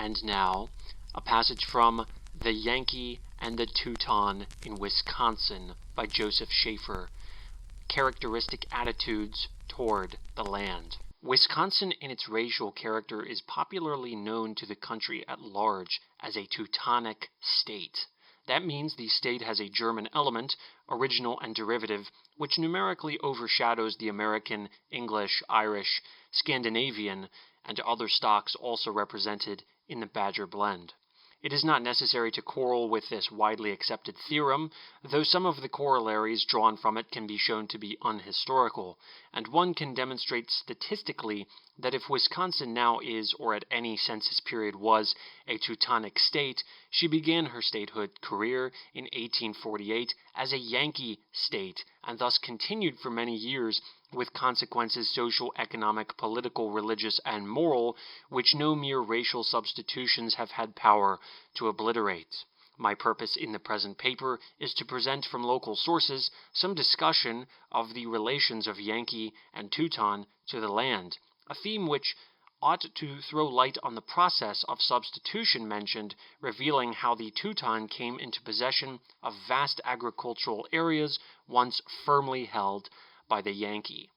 And now, a passage from The Yankee and the Teuton in Wisconsin by Joseph Schafer. Characteristic attitudes toward the land. Wisconsin in its racial character is popularly known to the country at large as a Teutonic state. That means the state has a German element, original and derivative, which numerically overshadows the American, English, Irish, Scandinavian, and other stocks also represented in the Badger blend. It is not necessary to quarrel with this widely accepted theorem, though some of the corollaries drawn from it can be shown to be unhistorical, and one can demonstrate statistically that if Wisconsin now is, or at any census period was, a Teutonic state, she began her statehood career in 1848 as a Yankee state, and thus continued for many years with consequences social, economic, political, religious, and moral, which no mere racial substitutions have had power to obliterate. My purpose in the present paper is to present from local sources some discussion of the relations of Yankee and Teuton to the land, a theme which ought to throw light on the process of substitution mentioned, revealing how the Teuton came into possession of vast agricultural areas once firmly held by the Yankee.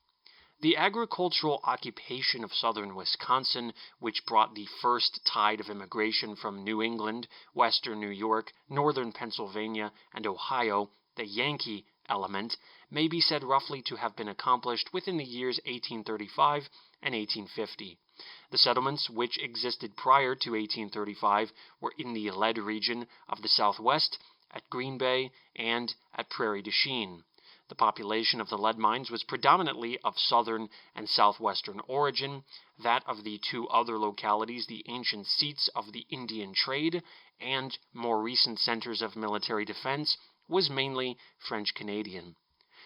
The agricultural occupation of southern Wisconsin, which brought the first tide of immigration from New England, western New York, northern Pennsylvania, and Ohio, the Yankee element, may be said roughly to have been accomplished within the years 1835 and 1850. The settlements which existed prior to 1835 were in the lead region of the Southwest, at Green Bay, and at Prairie du Chien. The population of the lead mines was predominantly of southern and southwestern origin. That of the two other localities, the ancient seats of the Indian trade and more recent centers of military defense, was mainly French-Canadian.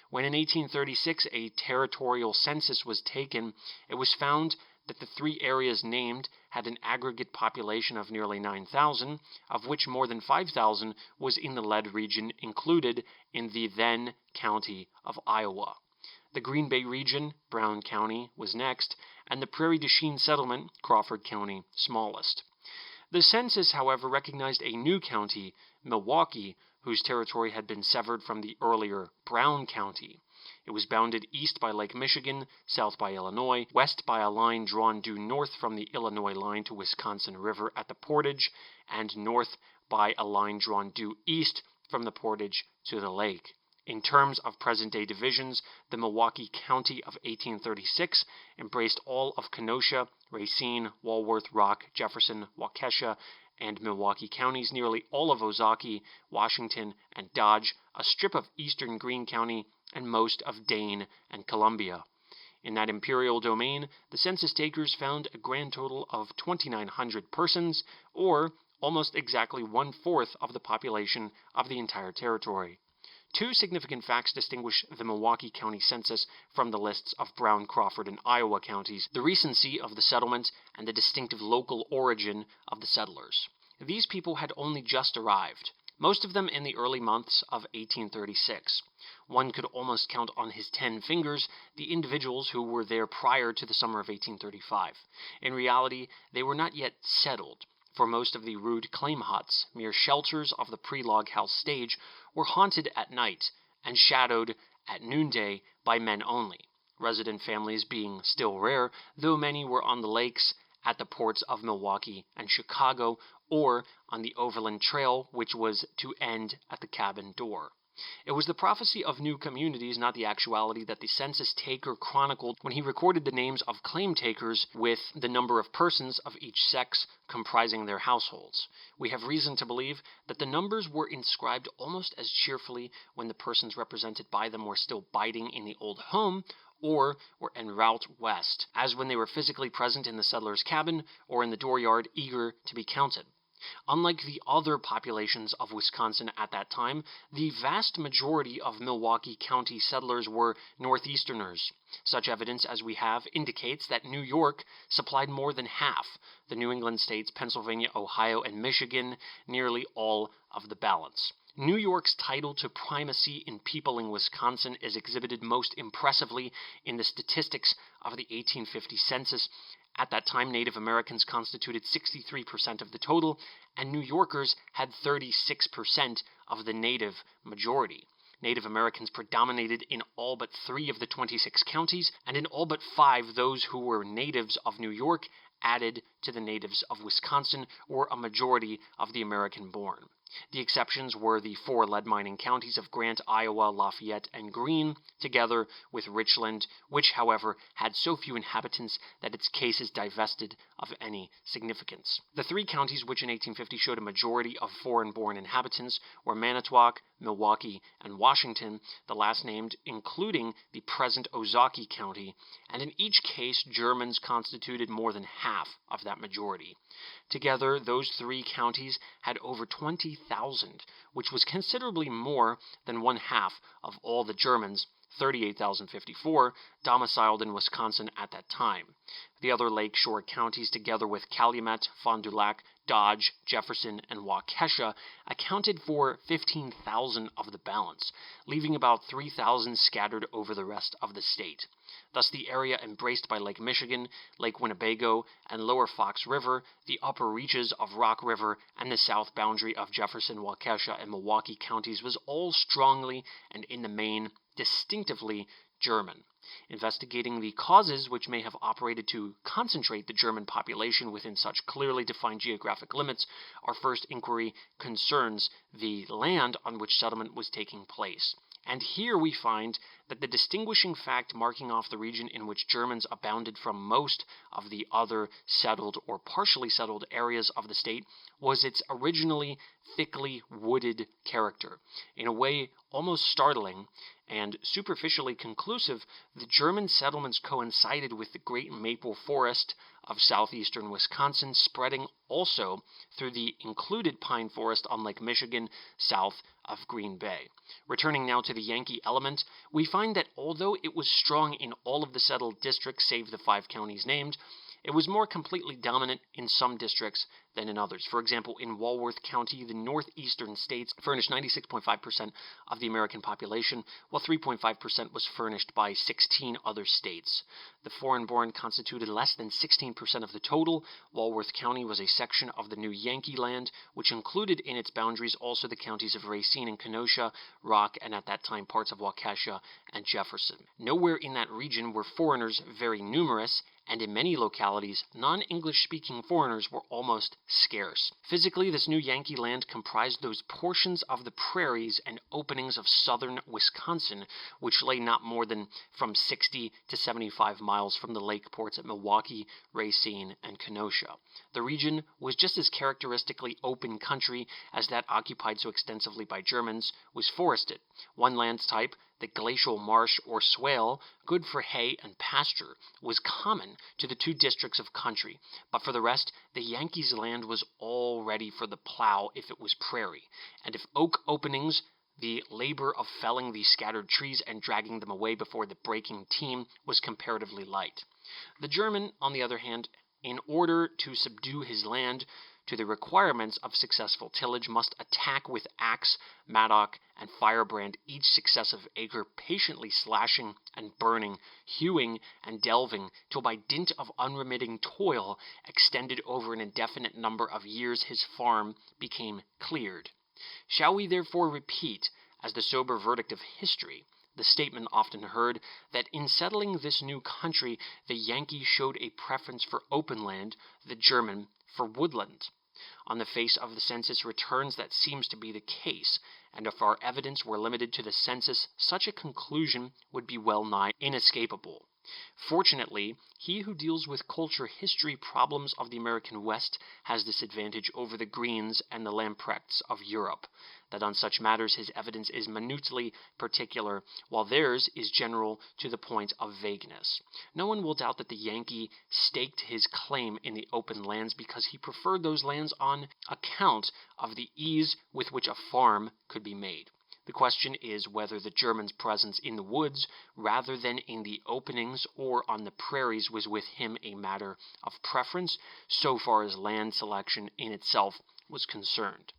When in 1836 a territorial census was taken, it was found that the three areas named had an aggregate population of nearly 9,000, of which more than 5,000 was in the lead region included in the then county of Iowa. The Green Bay region, Brown County, was next, and the Prairie du Chien settlement, Crawford County, smallest. The census, however, recognized a new county, Milwaukee, whose territory had been severed from the earlier Brown County. It was bounded east by Lake Michigan, south by Illinois, west by a line drawn due north from the Illinois line to Wisconsin River at the portage, and north by a line drawn due east from the portage to the lake. In terms of present-day divisions, the Milwaukee County of 1836 embraced all of Kenosha, Racine, Walworth, Rock, Jefferson, Waukesha, and Milwaukee counties, nearly all of Ozaukee, Washington, and Dodge, a strip of eastern Greene County, and most of Dane and Columbia. In that imperial domain, the census takers found a grand total of 2,900 persons, or almost exactly one-fourth of the population of the entire territory. Two significant facts distinguish the Milwaukee County census from the lists of Brown, Crawford, and Iowa counties: the recency of the settlement and the distinctive local origin of the settlers. These people had only just arrived, most of them in the early months of 1836. One could almost count on his 10 fingers the individuals who were there prior to the summer of 1835. In reality, they were not yet settled, for most of the rude claim huts, mere shelters of the pre-log house stage, were haunted at night and shadowed at noonday by men only, resident families being still rare, though many were on the lakes, at the ports of Milwaukee and Chicago, or on the overland trail which was to end at the cabin door. It was the prophecy of new communities, not the actuality, that the census taker chronicled when he recorded the names of claim takers with the number of persons of each sex comprising their households. We have reason to believe that the numbers were inscribed almost as cheerfully when the persons represented by them were still biding in the old home, or were en route west, as when they were physically present in the settler's cabin or in the dooryard eager to be counted. Unlike the other populations of Wisconsin at that time, the vast majority of Milwaukee County settlers were Northeasterners. Such evidence as we have indicates that New York supplied more than half, the New England states, Pennsylvania, Ohio, and Michigan, nearly all of the balance. New York's title to primacy in peopling Wisconsin is exhibited most impressively in the statistics of the 1850 census, At that time, Native Americans constituted 63% of the total, and New Yorkers had 36% of the native majority. Native Americans predominated in all but 3 of the 26 counties, and in all but 5, those who were natives of New York added to the natives of Wisconsin were a majority of the American-born. The exceptions were the 4 lead-mining counties of Grant, Iowa, Lafayette, and Greene, together with Richland, which, however, had so few inhabitants that its case is divested of any significance. The 3 counties which in 1850 showed a majority of foreign-born inhabitants were Manitowoc, Milwaukee, and Washington, the last named including the present Ozaukee County, and in each case Germans constituted more than half of that majority. Together, those 3 counties had over 20,000, which was considerably more than one half of all the Germans, 38,054, domiciled in Wisconsin at that time. The other lakeshore counties, together with Calumet, Fond du Lac, Dodge, Jefferson, and Waukesha, accounted for 15,000 of the balance, leaving about 3,000 scattered over the rest of the state. Thus the area embraced by Lake Michigan, Lake Winnebago, and Lower Fox River, the upper reaches of Rock River, and the south boundary of Jefferson, Waukesha, and Milwaukee counties was all strongly and in the main distinctively German. Investigating the causes which may have operated to concentrate the German population within such clearly defined geographic limits, our first inquiry concerns the land on which settlement was taking place. And here we find that the distinguishing fact marking off the region in which Germans abounded from most of the other settled or partially settled areas of the state was its originally thickly wooded character. In a way almost startling and superficially conclusive, the German settlements coincided with the great maple forest of southeastern Wisconsin, spreading also through the included pine forest on Lake Michigan, south of Green Bay. Returning now to the Yankee element, we find that although it was strong in all of the settled districts save the 5 counties named, it was more completely dominant in some districts than in others. For example, in Walworth County, the northeastern states furnished 96.5% of the American population, while 3.5% was furnished by 16 other states. The foreign-born constituted less than 16% of the total. Walworth County was a section of the new Yankee land, which included in its boundaries also the counties of Racine and Kenosha, Rock, and at that time parts of Waukesha and Jefferson. Nowhere in that region were foreigners very numerous, and in many localities, non-English-speaking foreigners were almost scarce. Physically, this new Yankee land comprised those portions of the prairies and openings of southern Wisconsin, which lay not more than from 60 to 75 miles from the lake ports at Milwaukee, Racine, and Kenosha. The region was just as characteristically open country as that occupied so extensively by Germans was forested. One land type, the glacial marsh or swale, good for hay and pasture, was common to the 2 districts of country, but for the rest, the Yankees' land was all ready for the plow if it was prairie, and if oak openings, the labor of felling the scattered trees and dragging them away before the breaking team was comparatively light. The German, on the other hand, in order to subdue his land to the requirements of successful tillage, must attack with axe, mattock, and firebrand each successive acre, patiently slashing and burning, hewing and delving, till by dint of unremitting toil, extended over an indefinite number of years, his farm became cleared. Shall we therefore repeat, as the sober verdict of history, the statement often heard, that in settling this new country the Yankee showed a preference for open land, the German for woodland? On the face of the census returns that seems to be the case, and if our evidence were limited to the census, such a conclusion would be well nigh inescapable. Fortunately, he who deals with culture history problems of the American West has this advantage over the Greens and the Lamprechts of Europe, that on such matters his evidence is minutely particular, while theirs is general to the point of vagueness. No one will doubt that the Yankee staked his claim in the open lands because he preferred those lands on account of the ease with which a farm could be made. The question is whether the German's presence in the woods, rather than in the openings or on the prairies, was with him a matter of preference, so far as land selection in itself was concerned.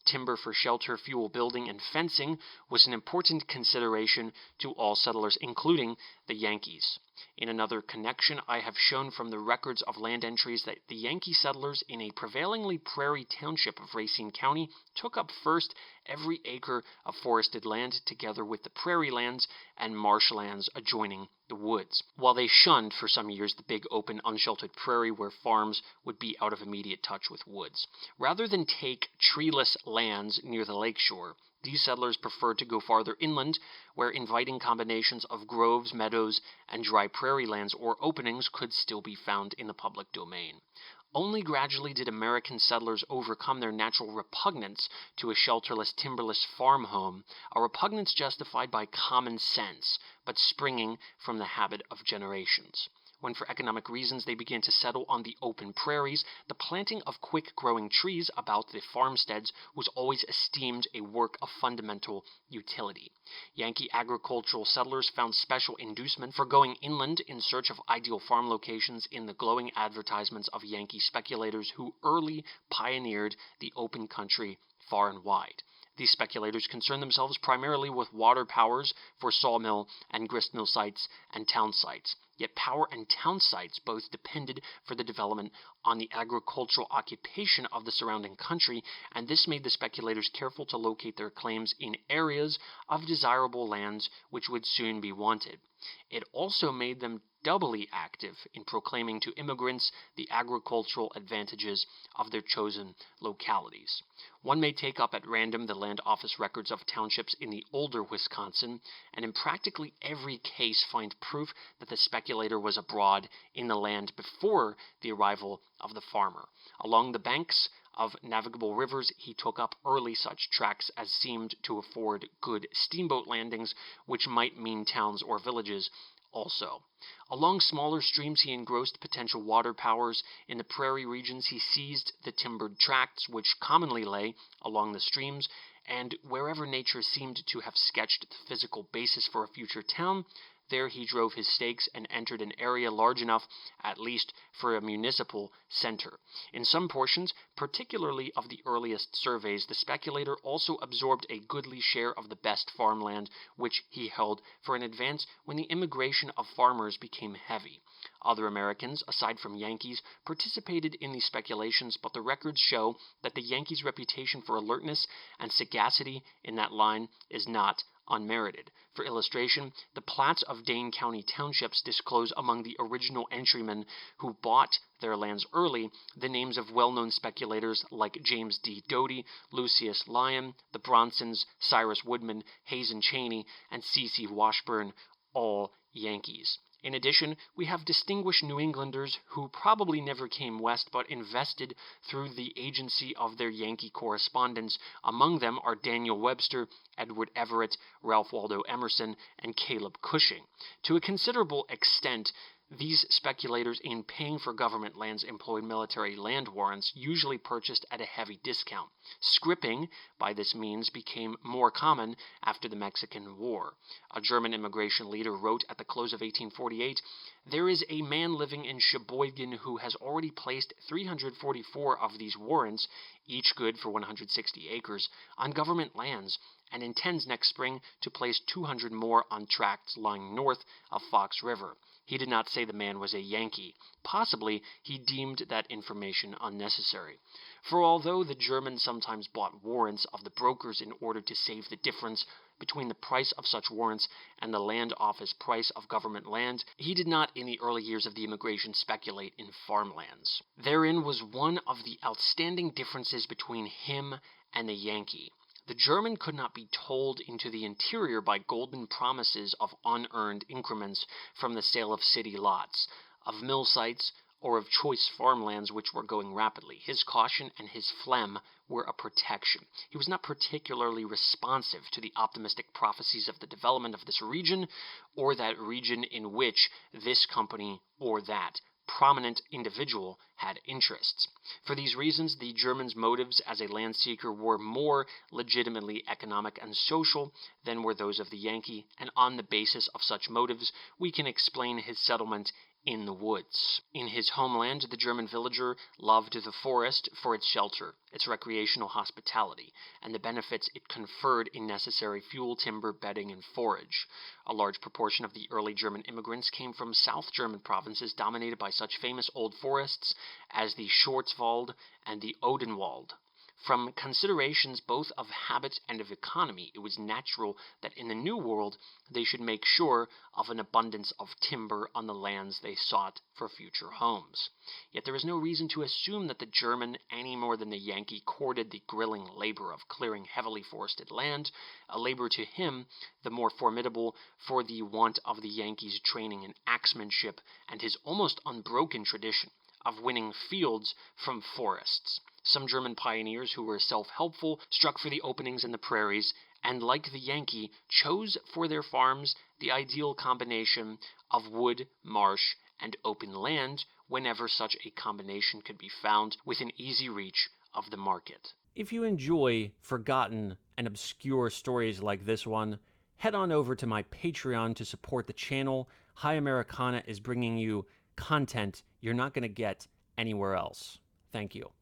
Timber for shelter, fuel building, and fencing was an important consideration to all settlers, including the Yankees. In another connection, I have shown from the records of land entries that the Yankee settlers in a prevailingly prairie township of Racine County took up first every acre of forested land together with the prairie lands and marshlands adjoining the woods, while they shunned for some years the big open unsheltered prairie where farms would be out of immediate touch with woods. Rather than take treeless lands near the lakeshore, these settlers preferred to go farther inland, where inviting combinations of groves, meadows, and dry prairie lands or openings could still be found in the public domain. Only gradually did American settlers overcome their natural repugnance to a shelterless, timberless farm home, a repugnance justified by common sense, but springing from the habit of generations. When for economic reasons they began to settle on the open prairies, the planting of quick-growing trees about the farmsteads was always esteemed a work of fundamental utility. Yankee agricultural settlers found special inducement for going inland in search of ideal farm locations in the glowing advertisements of Yankee speculators who early pioneered the open country far and wide. These speculators concerned themselves primarily with water powers for sawmill and gristmill sites and town sites. Yet power and town sites both depended for the development on the agricultural occupation of the surrounding country, and this made the speculators careful to locate their claims in areas of desirable lands which would soon be wanted. It also made them doubly active in proclaiming to immigrants the agricultural advantages of their chosen localities. One may take up at random the land office records of townships in the older Wisconsin, and in practically every case find proof that the speculator was abroad in the land before the arrival of the farmer. Along the banks of navigable rivers, he took up early such tracts as seemed to afford good steamboat landings, which might mean towns or villages also. Along smaller streams he engrossed potential water powers. In the prairie regions he seized the timbered tracts which commonly lay along the streams, and wherever nature seemed to have sketched the physical basis for a future town, there he drove his stakes and entered an area large enough, at least, for a municipal center. In some portions, particularly of the earliest surveys, the speculator also absorbed a goodly share of the best farmland, which he held for an advance when the immigration of farmers became heavy. Other Americans, aside from Yankees, participated in these speculations, but the records show that the Yankees' reputation for alertness and sagacity in that line is not unmerited. For illustration, the plats of Dane County townships disclose among the original entrymen who bought their lands early the names of well-known speculators like James D. Doty, Lucius Lyon, the Bronsons, Cyrus Woodman, Hazen Cheney, and C.C. Washburn, all Yankees. In addition, we have distinguished New Englanders who probably never came west but invested through the agency of their Yankee correspondents. Among them are Daniel Webster, Edward Everett, Ralph Waldo Emerson, and Caleb Cushing. To a considerable extent, these speculators in paying for government lands employed military land warrants, usually purchased at a heavy discount. Scripting, by this means, became more common after the Mexican War. A German immigration leader wrote at the close of 1848, "There is a man living in Sheboygan who has already placed 344 of these warrants, each good for 160 acres, on government lands, and intends next spring to place 200 more on tracts lying north of Fox River." He did not say the man was a Yankee. Possibly he deemed that information unnecessary. For although the Germans sometimes bought warrants of the brokers in order to save the difference between the price of such warrants and the land office price of government land, he did not in the early years of the immigration speculate in farmlands. Therein was one of the outstanding differences between him and the Yankee. The German could not be told into the interior by golden promises of unearned increments from the sale of city lots, of mill sites, or of choice farmlands which were going rapidly. His caution and his phlegm were a protection. He was not particularly responsive to the optimistic prophecies of the development of this region, or that region in which this company or that prominent individual had interests. For these reasons, the German's motives as a land seeker were more legitimately economic and social than were those of the Yankee, and on the basis of such motives we can explain his settlement in the woods. In his homeland, the German villager loved the forest for its shelter, its recreational hospitality, and the benefits it conferred in necessary fuel, timber, bedding, and forage. A large proportion of the early German immigrants came from South German provinces dominated by such famous old forests as the Schwarzwald and the Odenwald. From considerations both of habit and of economy, it was natural that in the New World they should make sure of an abundance of timber on the lands they sought for future homes. Yet there is no reason to assume that the German, any more than the Yankee, courted the grilling labor of clearing heavily forested land, a labor to him the more formidable for the want of the Yankee's training in axemanship and his almost unbroken tradition of winning fields from forests. Some German pioneers who were self-helpful struck for the openings in the prairies, and like the Yankee, chose for their farms the ideal combination of wood, marsh, and open land whenever such a combination could be found within easy reach of the market. If you enjoy forgotten and obscure stories like this one, head on over to my Patreon to support the channel. High Americana is bringing you content you're not going to get anywhere else. Thank you.